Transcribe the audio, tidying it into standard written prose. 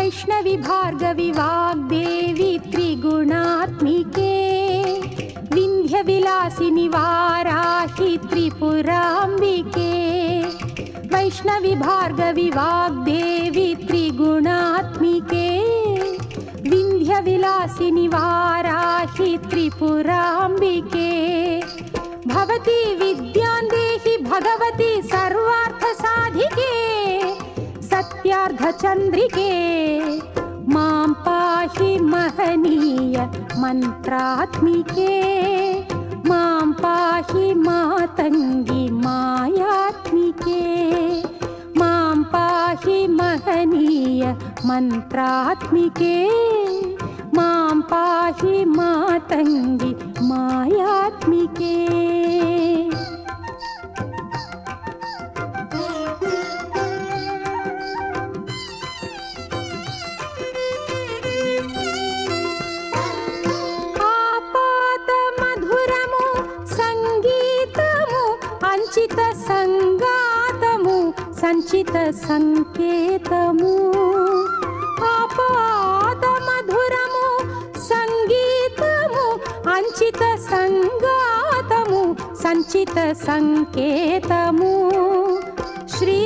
वैष्णवी भार्गवी वाग्देवी त्रिगुणात्मिके विन्ध्यविलासिनि वाराहि त्रिपुराम्बिके वैष्णवी भार्गवी वाग्देवी त्रिगुणात्मिके विन्ध्यविलासिनि वाराहि त्रिपुराम्बिके भवती विद्यां देहि भगवती सर्वार्थसाधिके सत्यार्धचन्द्रिके मां पाहि महनीय मन्त्रात्मिके मां पाहि मातङ्गी मायात्मिके मां पाहि महनीय मन्त्रात्मिके मां पाहि मातङ्गी मायात्मिके। సంచిత సంగాతము సంచిత సంకేతము ఆపాద మధురము సంగీతము అంచిత సంగాతము సంచిత సంకేతము శ్రీ